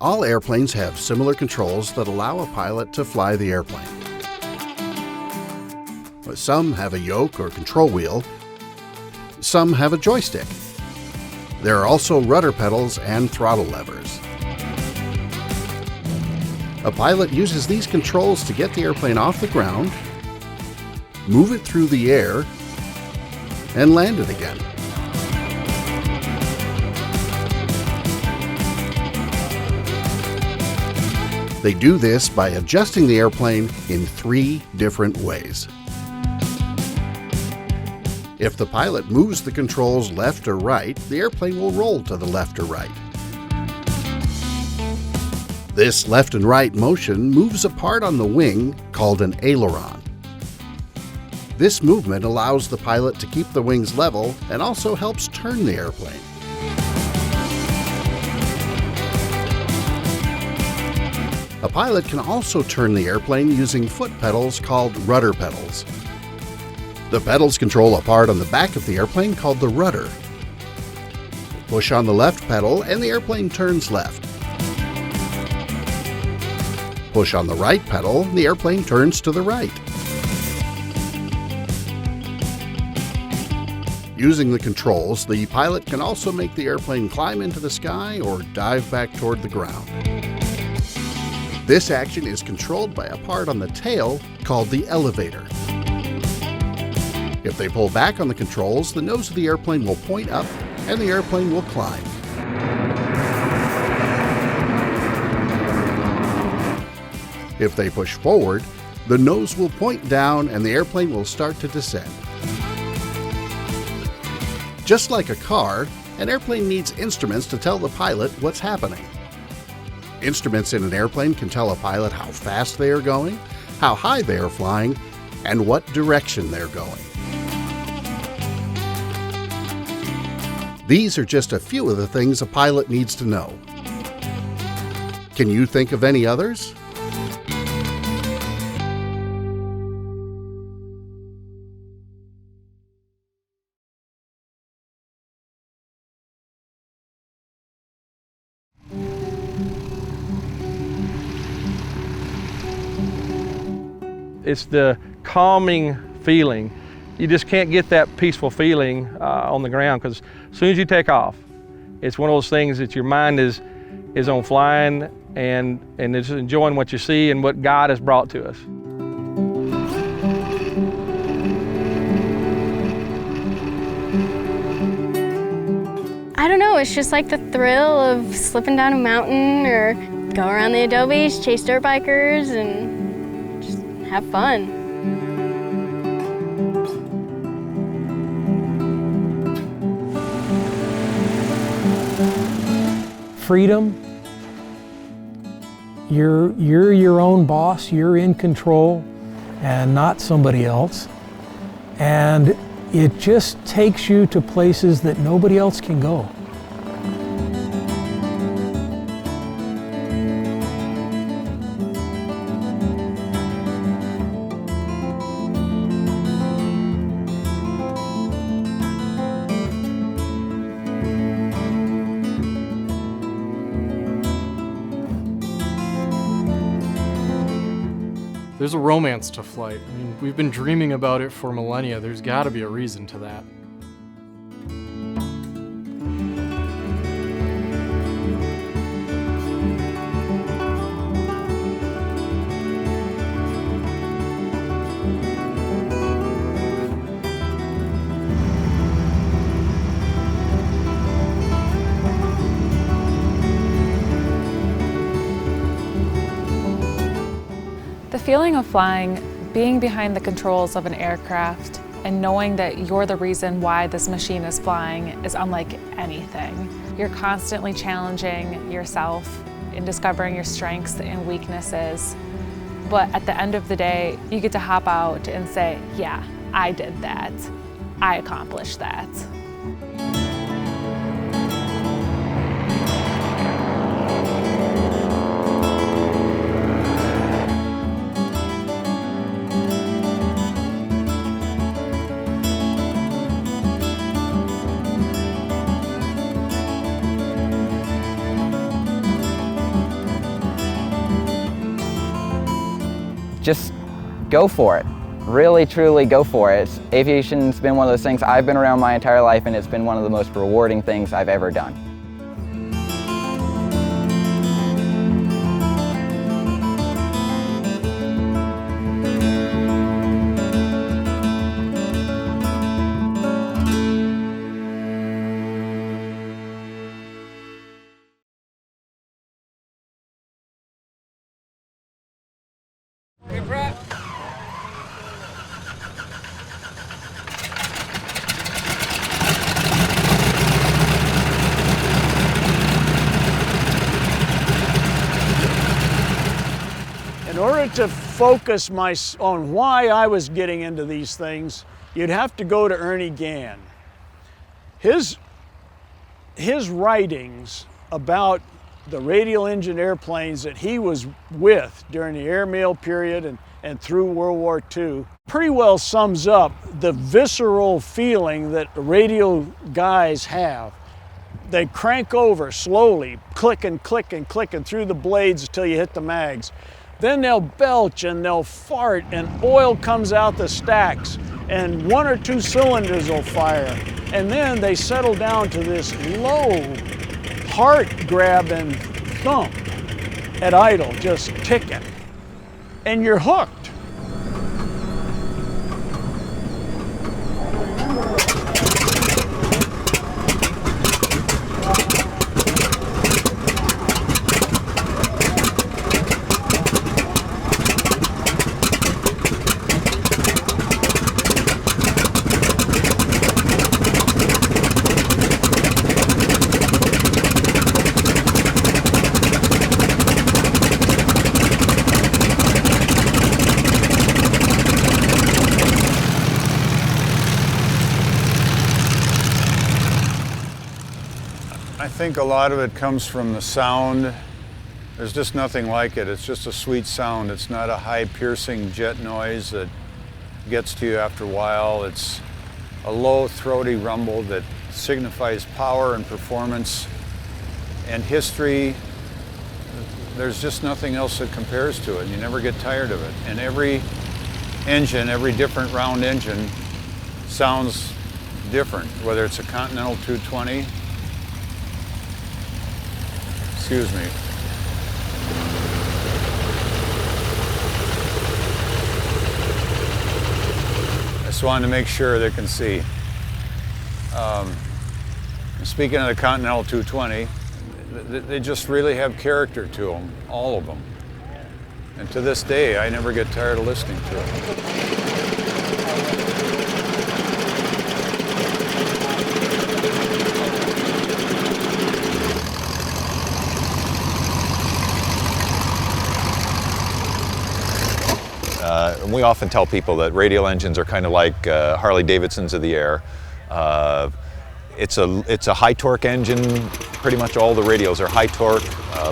All airplanes have similar controls that allow a pilot to fly the airplane. Some have a yoke or control wheel. Some have a joystick. There are also rudder pedals and throttle levers. A pilot uses these controls to get the airplane off the ground, move it through the air, and land it again. They do this by adjusting the airplane in 3 different ways. If the pilot moves the controls left or right, the airplane will roll to the left or right. This left and right motion moves a part on the wing called an aileron. This movement allows the pilot to keep the wings level and also helps turn the airplane. A pilot can also turn the airplane using foot pedals called rudder pedals. The pedals control a part on the back of the airplane called the rudder. Push on the left pedal and the airplane turns left. Push on the right pedal, the airplane turns to the right. Using the controls, the pilot can also make the airplane climb into the sky or dive back toward the ground. This action is controlled by a part on the tail called the elevator. If they pull back on the controls, the nose of the airplane will point up and the airplane will climb. If they push forward, the nose will point down and the airplane will start to descend. Just like a car, an airplane needs instruments to tell the pilot what's happening. Instruments in an airplane can tell a pilot how fast they are going, how high they are flying, and what direction they're going. These are just a few of the things a pilot needs to know. Can you think of any others? It's the calming feeling. You just can't get that peaceful feeling on the ground, because as soon as you take off, it's one of those things that your mind is on flying and it's enjoying what you see and what God has brought to us. I don't know, it's just like the thrill of slipping down a mountain or go around the adobes, chase dirt bikers, and just have fun. Freedom. You're your own boss, you're in control and not somebody else. And it just takes you to places that nobody else can go. There's a romance to flight. I mean, we've been dreaming about it for millennia. There's got to be a reason to that. The feeling of flying, being behind the controls of an aircraft, and knowing that you're the reason why this machine is flying is unlike anything. You're constantly challenging yourself and discovering your strengths and weaknesses. But at the end of the day, you get to hop out and say, yeah, I did that. I accomplished that. just go for it. Really, truly go for it. Aviation's been one of those things I've been around my entire life, and it's been one of the most rewarding things I've ever done. In order to focus on why I was getting into these things, you'd have to go to Ernie Gann. His writings about the radial engine airplanes that he was with during the airmail period and through World War II pretty well sums up the visceral feeling that radial guys have. They crank over slowly, clicking, clicking, clicking through the blades until you hit the mags. Then they'll belch and they'll fart and oil comes out the stacks and 1 or 2 cylinders will fire. And then they settle down to this low, heart-grabbing thump at idle, just ticking. And you're hooked. I think a lot of it comes from the sound. There's just nothing like it. It's just a sweet sound. It's not a high piercing jet noise that gets to you after a while. It's a low throaty rumble that signifies power and performance and history. There's just nothing else that compares to it. You never get tired of it. And every engine, every different round engine sounds different, whether it's a Continental 220. Excuse me. I just wanted to make sure they can see. Speaking of the Continental 220, they just really have character to them, all of them. And to this day, I never get tired of listening to it. And we often tell people that radial engines are kind of like Harley Davidsons of the air. It's a high torque engine. Pretty much all the radials are high torque,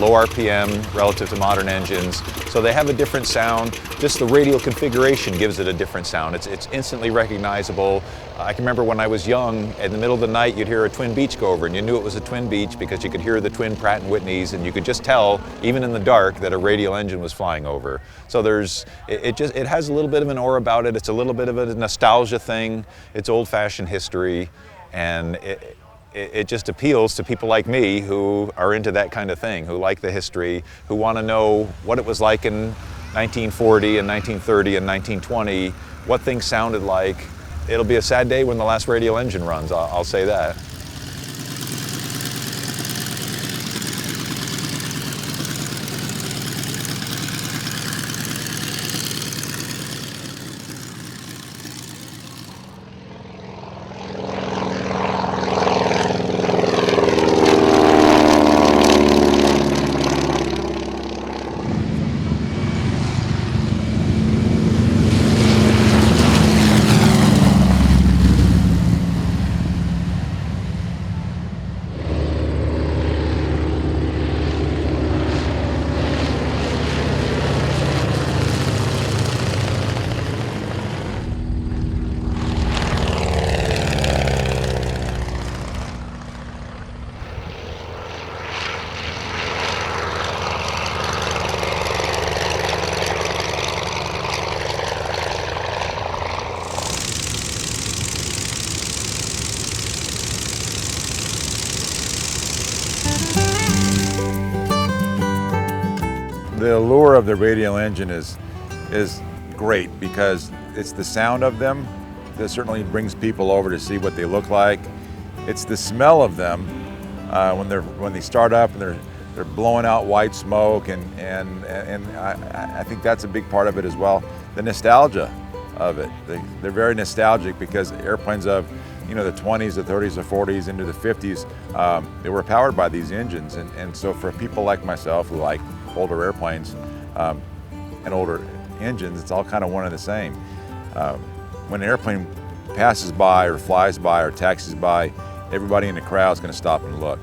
low RPM relative to modern engines. So they have a different sound. Just the radial configuration gives it a different sound. It's instantly recognizable. I can remember when I was young, in the middle of the night, you'd hear a Twin Beech go over, and you knew it was a Twin Beech because you could hear the twin Pratt & Whitneys, and you could just tell, even in the dark, that a radial engine was flying over. So it has a little bit of an aura about it. It's a little bit of a nostalgia thing. It's old-fashioned history, and it just appeals to people like me who are into that kind of thing, who like the history, who want to know what it was like in 1940 and 1930 and 1920, what things sounded like. It'll be a sad day when the last radial engine runs, I'll say that. allure of the radial engine is great because it's the sound of them that certainly brings people over to see what they look like. It's the smell of them when they start up and they're blowing out white smoke, and I think that's a big part of it as well. The nostalgia of it. They're very nostalgic because airplanes of the 20s, the 30s, the 40s, into the 50s, they were powered by these engines, and so for people like myself who like older airplanes and older engines, it's all kind of one and the same. When an airplane passes by or flies by or taxis by, everybody in the crowd is going to stop and look.